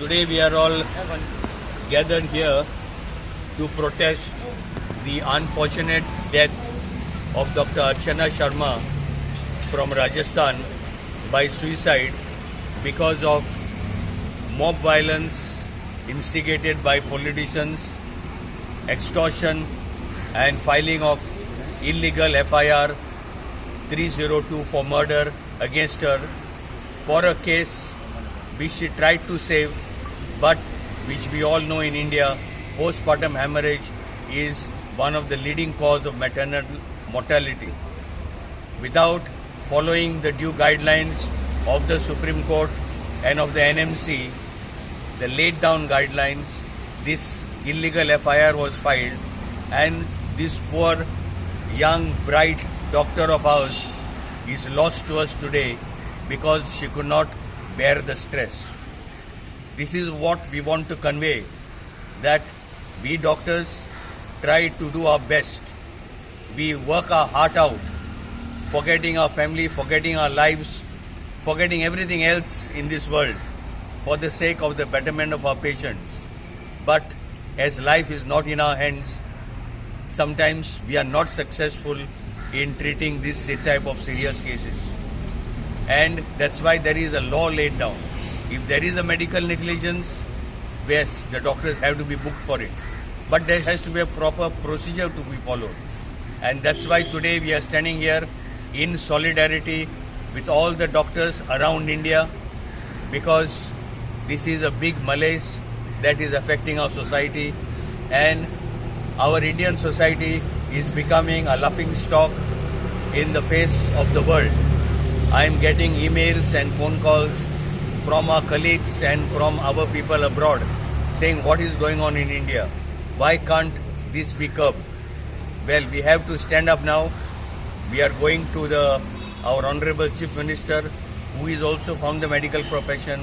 Today we are all gathered here to protest the unfortunate death of Dr. Archana Sharma from Rajasthan by suicide because of mob violence instigated by politicians, extortion and filing of illegal FIR 302 for murder against her for a case which she tried to save, but which we all know in India, postpartum hemorrhage is one of the leading cause of maternal mortality. Without following the due guidelines of the Supreme Court and of the NMC, the laid down guidelines, this illegal FIR was filed, and this poor young bright doctor of ours is lost to us today because she could not bear the stress. This is what we want to convey, that we doctors try to do our best. We work our heart out, forgetting our family, forgetting our lives, forgetting everything else in this world for the sake of the betterment of our patients. But as life is not in our hands, sometimes we are not successful in treating this type of serious cases. And that's why there is a law laid down. If there is a medical negligence, yes, the doctors have to be booked for it. But there has to be a proper procedure to be followed. And that's why today we are standing here in solidarity with all the doctors around India, because this is a big malaise that is affecting our society, and our Indian society is becoming a laughing stock in the face of the world. I am getting emails and phone calls from our colleagues and from our people abroad saying what is going on in India. Why can't this be curbed? Well, we have to stand up now. We are going to our Honorable Chief Minister, who is also from the medical profession,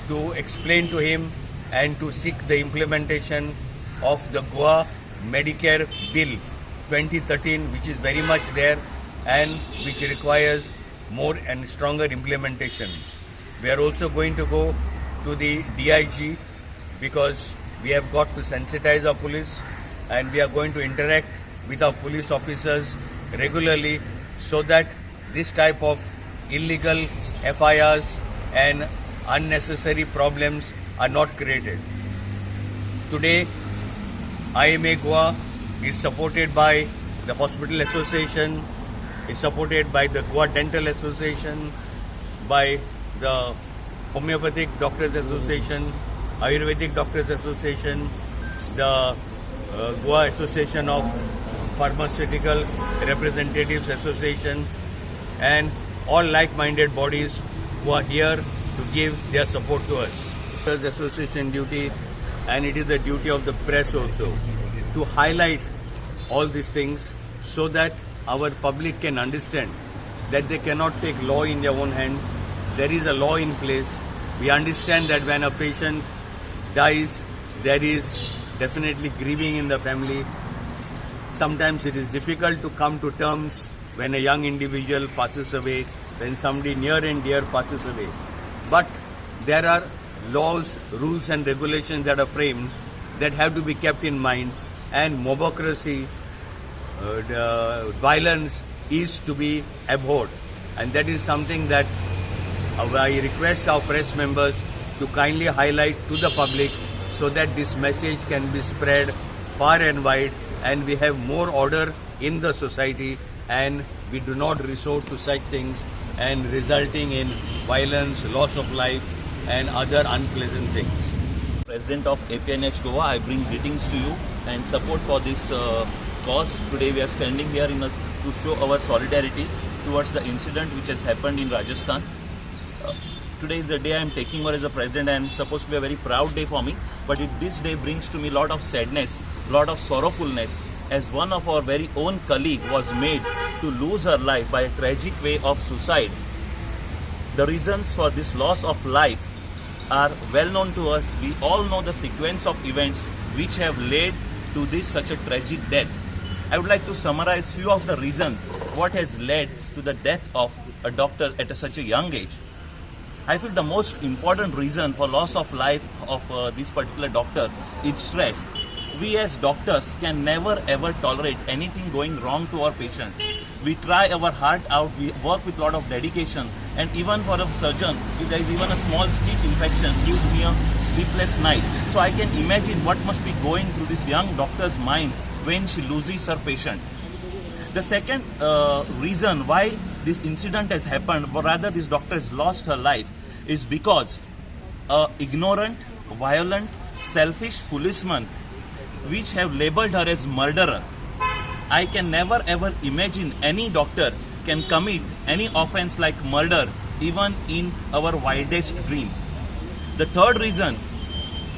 to explain to him and to seek the implementation of the Goa Medicare Bill 2013, which is very much there and which requires more and stronger implementation. We are also going to go to the DIG because we have got to sensitize our police, and we are going to interact with our police officers regularly so that this type of illegal FIRs and unnecessary problems are not created. Today, IMA Goa is supported by the Hospital Association, is supported by the Goa Dental Association, by the Homeopathic Doctors Association, Ayurvedic Doctors Association, the Goa Association of Pharmaceutical Representatives Association, and all like-minded bodies who are here to give their support to us. Doctors Association duty, and it is the duty of the press also to highlight all these things so that our public can understand that they cannot take law in their own hands. There is a law in place. We understand that when a patient dies, there is definitely grieving in the family. Sometimes it is difficult to come to terms when a young individual passes away, when somebody near and dear passes away. But there are laws, rules and regulations that are framed that have to be kept in mind, and mobocracy, violence is to be abhorred, and that is something that I request our press members to kindly highlight to the public so that this message can be spread far and wide, and we have more order in the society and we do not resort to such things and resulting in violence, loss of life and other unpleasant things. President of RDXGOA, I bring greetings to you and support for this cause. Today we are standing here to show our solidarity towards the incident which has happened in Rajasthan. Today is the day I am taking over as a president, and supposed to be a very proud day for me, but this day brings to me a lot of sadness, lot of sorrowfulness, as one of our very own colleague was made to lose her life by a tragic way of suicide. The reasons for this loss of life are well known to us. We all know the sequence of events which have led to this such a tragic death. I would like to summarize few of the reasons what has led to the death of a doctor at such a young age. I feel the most important reason for loss of life of this particular doctor is stress. We as doctors can never ever tolerate anything going wrong to our patients. We try our heart out, we work with a lot of dedication, and even for a surgeon, if there is even a small stitch infection, gives me a sleepless night. So I can imagine what must be going through this young doctor's mind when she loses her patient. The second reason why this incident has happened, or rather this doctor has lost her life, is because a ignorant, violent, selfish policeman which have labeled her as murderer. I can never ever imagine any doctor can commit any offense like murder even in our wildest dream. The third reason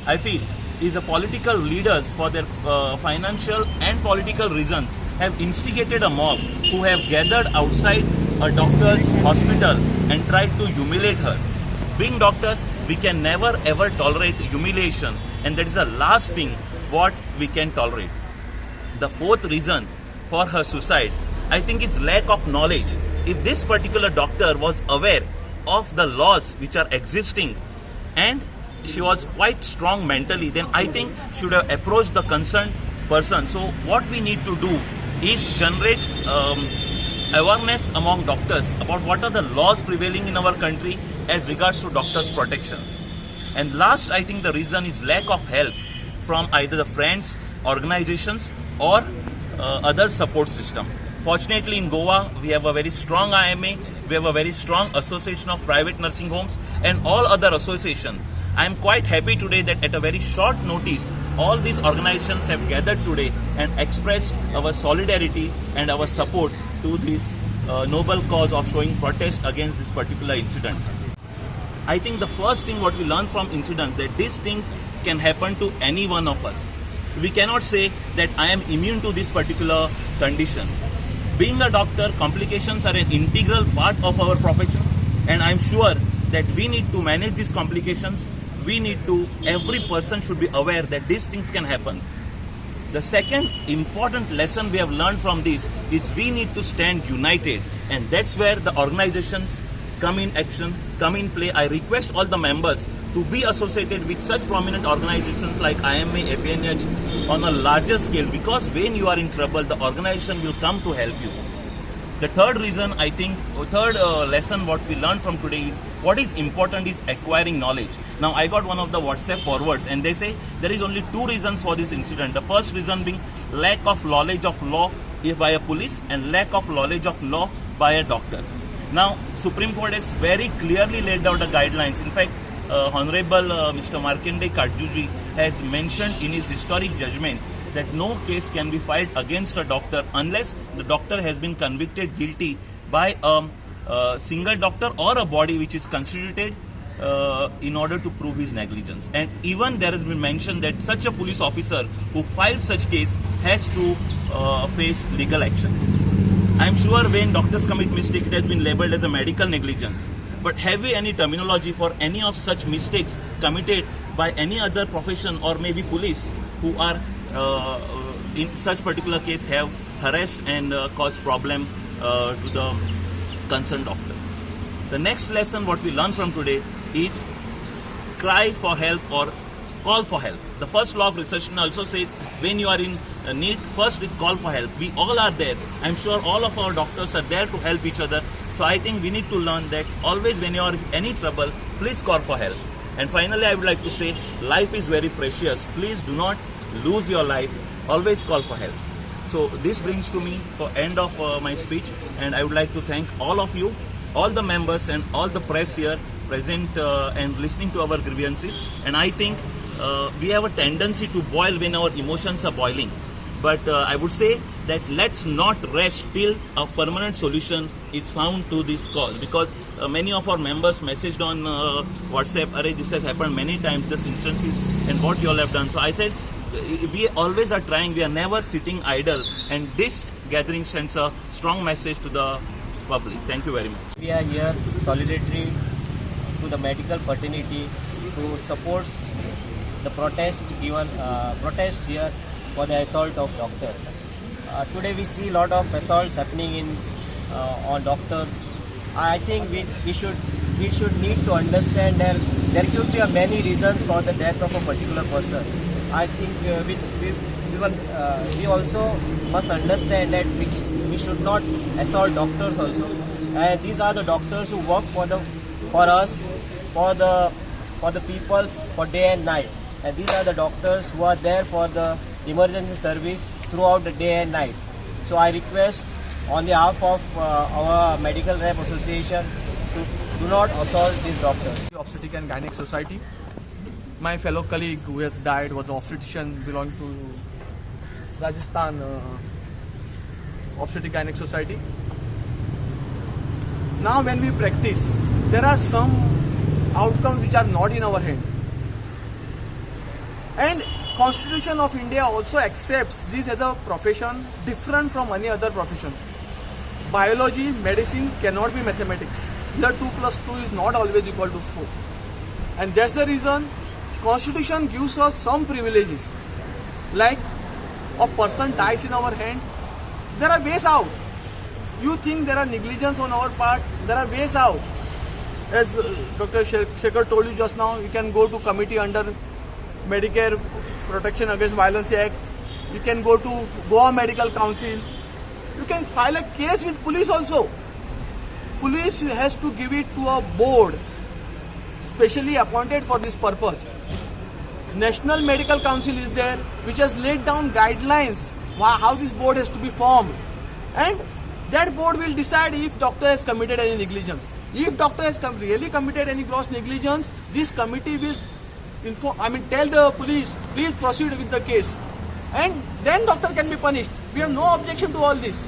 I feel is the political leaders, for their financial and political reasons, have instigated a mob who have gathered outside a doctor's hospital and tried to humiliate her. Being doctors, we can never ever tolerate humiliation, and that is the last thing what we can tolerate. The fourth reason for her suicide, I think, is lack of knowledge. If this particular doctor was aware of the laws which are existing and she was quite strong mentally, then I think she should have approached the concerned person. So what we need to do is generate awareness among doctors about what are the laws prevailing in our country as regards to doctors' protection. And last, I think the reason is lack of help from either the friends, organizations, or other support system. Fortunately, in Goa, we have a very strong IMA, we have a very strong association of private nursing homes and all other associations. I am quite happy today that at a very short notice, all these organizations have gathered today and expressed our solidarity and our support to this noble cause of showing protest against this particular incident. I think the first thing what we learn from incidents, that these things can happen to any one of us. We cannot say that I am immune to this particular condition. Being a doctor, complications are an integral part of our profession, and I am sure that we need to manage these complications. Every person should be aware that these things can happen. The second important lesson we have learned from this is we need to stand united, and that's where the organizations come in action, come in play. I request all the members to be associated with such prominent organizations like IMA, APNH on a larger scale, because when you are in trouble, the organization will come to help you. The third reason, I think, third lesson what we learned from today is what is important is acquiring knowledge. Now, I got one of the WhatsApp forwards and they say there is only two reasons for this incident. The first reason being lack of knowledge of law by a police and lack of knowledge of law by a doctor. Now, Supreme Court has very clearly laid out the guidelines. In fact, Honorable Mr. Markinde Katjuji has mentioned in his historic judgment that no case can be filed against a doctor unless the doctor has been convicted guilty by a single doctor or a body which is constituted in order to prove his negligence. And even there has been mentioned that such a police officer who files such case has to face legal action. I am sure when doctors commit mistake, it has been labeled as a medical negligence. But have we any terminology for any of such mistakes committed by any other profession or maybe police who are in such particular case have harassed and caused problem to the concerned doctor? The next lesson what we learn from today is cry for help or call for help. The first law of recession also says when you are in need, first is call for help. We all are there. I'm sure all of our doctors are there to help each other. So I think we need to learn that always when you are in any trouble, please call for help. And finally, I would like to say life is very precious. Please do not lose your life. Always call for help. So this brings to me the end of my speech, and I would like to thank all of you, all the members and all the press here present and listening to our grievances. And I think we have a tendency to boil when our emotions are boiling. But I would say that let's not rest till a permanent solution is found to this cause, because many of our members messaged on WhatsApp, "Arey, this has happened many times, this instances, and what you all have done." So I said, we always are trying, we are never sitting idle, and this gathering sends a strong message to the public. Thank you very much. We are here solidarity to the medical fraternity who supports the protest here for the assault of doctor. Today we see a lot of assaults happening on doctors. I think we should we should need to understand that there could be many reasons for the death of a particular person. I think we also must understand that we should not assault doctors also. And these are the doctors who work for us, for the peoples, for day and night. And these are the doctors who are there for the emergency service throughout the day and night. So I request on behalf of our Medical Rep Association to do not assault these doctors. Obstetric and Gynec Society. My fellow colleague who has died was an obstetrician belonging to Rajasthan Obstetric Gynec Society. Now when we practice, there are some outcomes which are not in our hand. And Constitution of India also accepts this as a profession different from any other profession. Biology, medicine cannot be mathematics. Here 2 plus 2 is not always equal to 4. And that's the reason Constitution gives us some privileges. Like a person dies in our hand, there are ways out. You think there are negligence on our part, there are ways out. As Dr. Shekhar told you just now, you can go to committee under Medicare Protection Against Violence Act. You can go to Goa Medical Council. You can file a case with police also. Police has to give it to a board specially appointed for this purpose. National Medical Council is there, which has laid down guidelines how this board has to be formed. And that board will decide if doctor has committed any negligence. If doctor has really committed any gross negligence, this committee will tell the police, please proceed with the case. And then doctor can be punished. We have no objection to all this.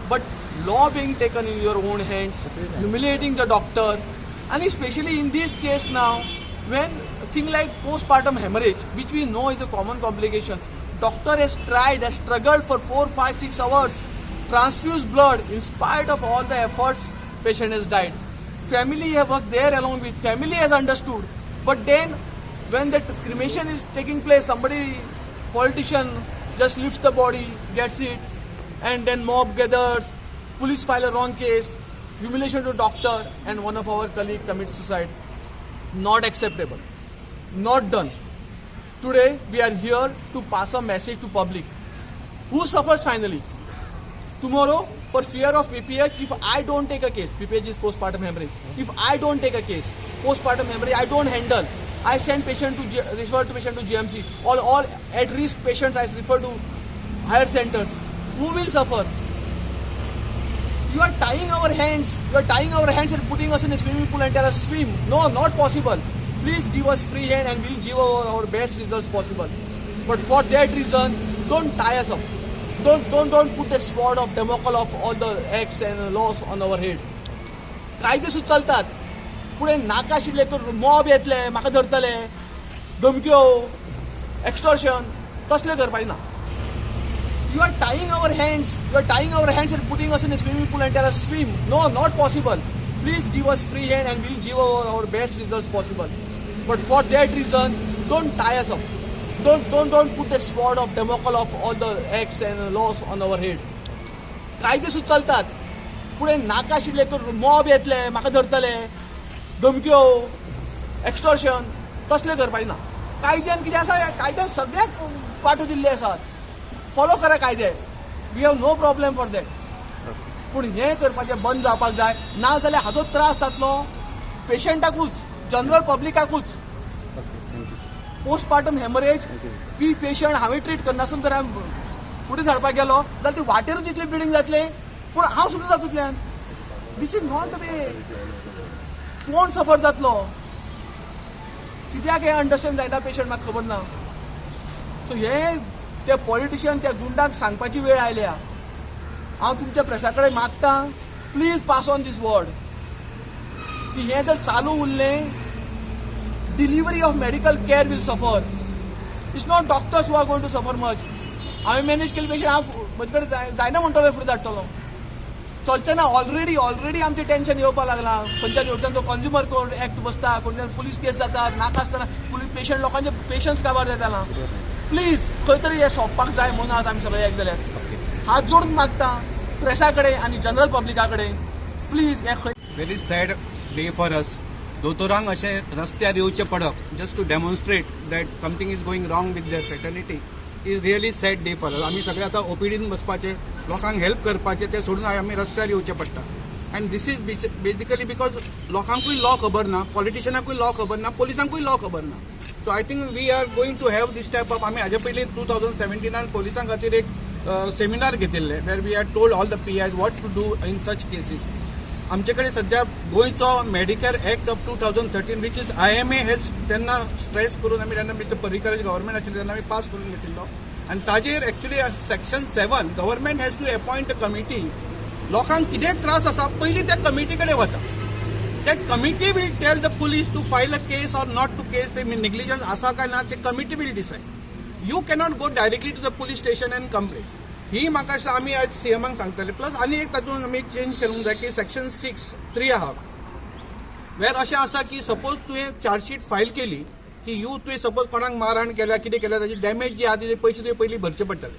But law being taken in your own hands, humiliating the doctor, and especially in this case now, when a thing like postpartum hemorrhage, which we know is a common complication, doctor has tried, has struggled for 4, 5, 6 hours, transfused blood, in spite of all the efforts, patient has died. Family was there along with, family has understood. But then, when the cremation is taking place, somebody, politician, just lifts the body, gets it, and then mob gathers, police file a wrong case, humiliation to doctor, and one of our colleague commits suicide. Not acceptable. Not done. Today, we are here to pass a message to public. Who suffers finally? Tomorrow, for fear of PPH, if I don't take a case, PPH is postpartum hemorrhage. If I don't take a case, postpartum hemorrhage, I don't handle. I send refer to patient to GMC. All at-risk patients I refer to higher centers. Who will suffer? You are tying our hands. You are tying our hands and putting us in a swimming pool and tell us swim. No, not possible. Please give us free hand and we'll give our best results possible. But for that reason, don't tie us up. Don't put that sword of Damocles of all the acts and laws on our head. कायदे सुचलतात. पुढे नाकाशिल्ले mob येतले, म्हाका धरतले, धमक्यो, extortion, तसले करपाचे ना. You are tying our hands and putting us in a swimming pool and tell us swim. No, not possible. Please give us free hand and we'll give our best results possible. But for that reason, don't tie us up. Don't put that sword of Damocles of all the acts and laws on our head. कायदे सुचलतात. पुढे नाकाशिल्ले mob येतले, म्हाका धरतले, धमक्यो, extortion, तसले करपाचे ना. कायद्यान कितें आसा, कायद्यान सगळ्याक पाटो दिल्ले आसात. फॉलो करा कायदे. We have no problem for that. पूण हें करपाचें बंद जावपाक जाय. ना जाल्यार हाजो त्रास जातलो पेशंटाकूच, जनरल पब्लिकाकूच. पोस्टपार्टम हेमरेज पी पेशंट हांवें ट्रीट करनासून जर हांवें फुडें धाडपाक गेलो जाल्यार ती वाटेरूच इतली ब्लिडींग जातले. पूण हांव सुद्दां तातूंतल्यान. This is not the way. कोण सफर जातलो, कित्याक हें अंडरस्टँड जायना पेशंट म्हाका खबर ना. सो हें ते पॉलिटिशियन त्या गुंडाक सांगपाची वेळ आयल्या. हांव तुमच्या प्रेसा कडेन मागतां, please pass on this word की हें जर चालू उरलें, delivery of medical care will suffer. It's not doctors who are going to suffer much. हांवें मॅनेज केले पेशंट हांव म्हजे कडेन जायना म्हणटलो फुडें धाडटलो. चलचें ना. ऑलरेडी आमचें टेन्शन येवपाक लागलां. खंयच्या वटेन कंज्युमर कोर्ट एक्ट बसता, कोण पुलीस केस जाता, नाका आसतना पुलीस पेशंट लोकांचे पेशंस काबार जाता. प्लीज खंय तरी हें सोंपपाक जाय म्हणून आज आमी सगळे एक जाल्यार हात जोडून मागता प्रेसा कडेन आनी जनरल पब्लिका कडेन. प्लीज हें खंय. Very sad day for us दोतोरांक अशें रस्त्यार येवचें पडप just to demonstrate that something is going wrong with their fraternity is really sad day for us. आमी सगळे आतां ओपीडीन बसपाचे, लोकांक हेल्प करपाचे, ते सोडून आमी रस्त्यार येवचें पडटा. And this is basically because लोकांकूय लॉ खबर ना, पॉलिटिशियनाकूय लॉ खबर ना, पोलिसांकूय लॉ खबर ना. So I think we are going to have this type of. आमी हाजे पयलीं 2017 पोलिसां खातीर एक सेमिनार घेतिल्ले where we had told all the PIs what to do in such cases. आमचे कडेन सध्या गोंयचो medicare act of 2013 which is IMA has तेन्ना स्ट्रेस करून आमी तेन्ना मिस्टर पर्रीकर गव्हर्मेंट आशिल्ले तेन्ना आमी पास करून घेतिल्लो. आनी ताजेर actually section 7 government has to appoint a committee. लोकांक कितें त्रास आसा पयलीं त्या कमिटी कडेन वचा. That committee will tell the police to file a case or not to case. ते नेग्लिजन्स आसा काय ना ते committee will decide. You cannot go directly to the police station and complain. ही म्हाका अशें आमी आज CMाक सांगतले. प्लस आनी एक तातूंत आमी चेंज करूंक जाय की सेक्शन 6(3) आहा वेर अशें आसा की सपोज तुवें चार्जशीट फायल केली की तुवें सपोज कोणाक मारहाण केल्या, कितें केल्या, ताची डॅमेज जी आहा ते पयशे तुवें पयलीं भरचे पडटले.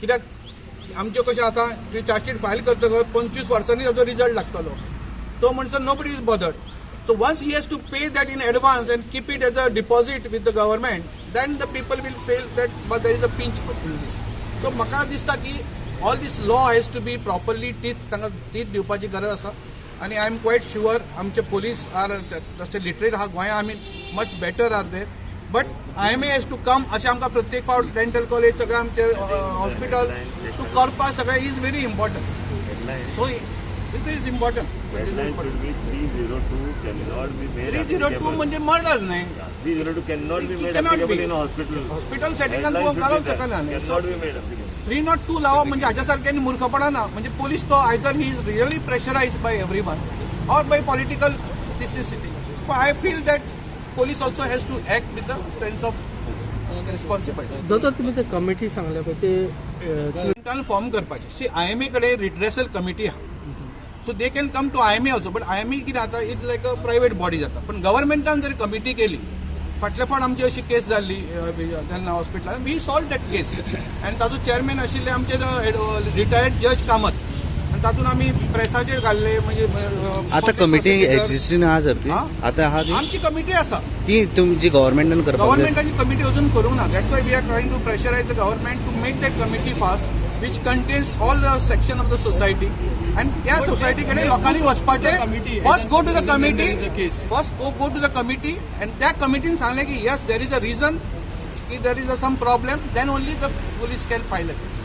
कित्याक आमचें कशें आतां तुवें चार्जशीट फायल करतकच 25 वर्सांनी ताचो रिजल्ट लागतलो. तो म्हणसर nobody is bothered. So once he has to pay that in advance and keep it as a deposit with the government, then the people will feel that but there is a pinch in this. So म्हाका दिसता की all this law has to be properly तांकां teeth दिवपाची गरज आसा. आनी I am quite sure आमचे police are जशे लिटरेट आहा गोंया आमी much better are there. But IMA has to come अशें आमकां प्रत्येक फावट डेंटल कॉलेज सगळें आमचे हॉस्पिटल टू करपाक सगळें is very important. So this is important. 302 cannot be made 302 म्हणजे मर्डर न्ही. 302 cannot be made Cannot applicable be. in a hospital. Hospital सेटिंगान तूं घालूंक शकना न्ही. Cannot be made applicable. 302 लावप म्हणजे हाच्या सारक्यांनी मूर्खपणा ना. म्हणजे पोलीस तो either he is really pressurised by everyone or by political necessity. But I feel that police also has to act with a sense of responsibility. दादा तुम्ही ते कमिटी सांगल्या पळय ते फॉर्म करपाचे. सी IMA कडे रिड्रेसल कमिटी आहा. So they can come to IMA also. But IMA कितें जाता it like a private body जाता. पण गव्हर्मेंटान जर कमिटी केली, फाटल्या फावट आमची अशी केस जाल्ली तेन्ना हॉस्पिटलान, वी सॉल्व दॅट केस. आनी ताजो चेअरमॅन आशिल्ले आमचे रिटायर्ड जज कामत. आनी तातूंत आमी प्रेसाचेर घाल्ले. म्हणजे आता कमिटी एक्झिस्टिंग आहा सर ती आता आहा ती आमची कमिटी आसा. ती तुमची गव्हर्नमेंटान करपाक जाय. गव्हर्मेंटाची कमिटी अजून करूंक ना. That's why we are trying to pressurise the government to make that committee fast which contains all the section of the society and त्या सोसायटी कडे लोकांनी वचपाचे. First go to the committee, first go to the committee and त्या कमिटीन सांगले की yes there is a reason, if there is some problem then only the police can file a case.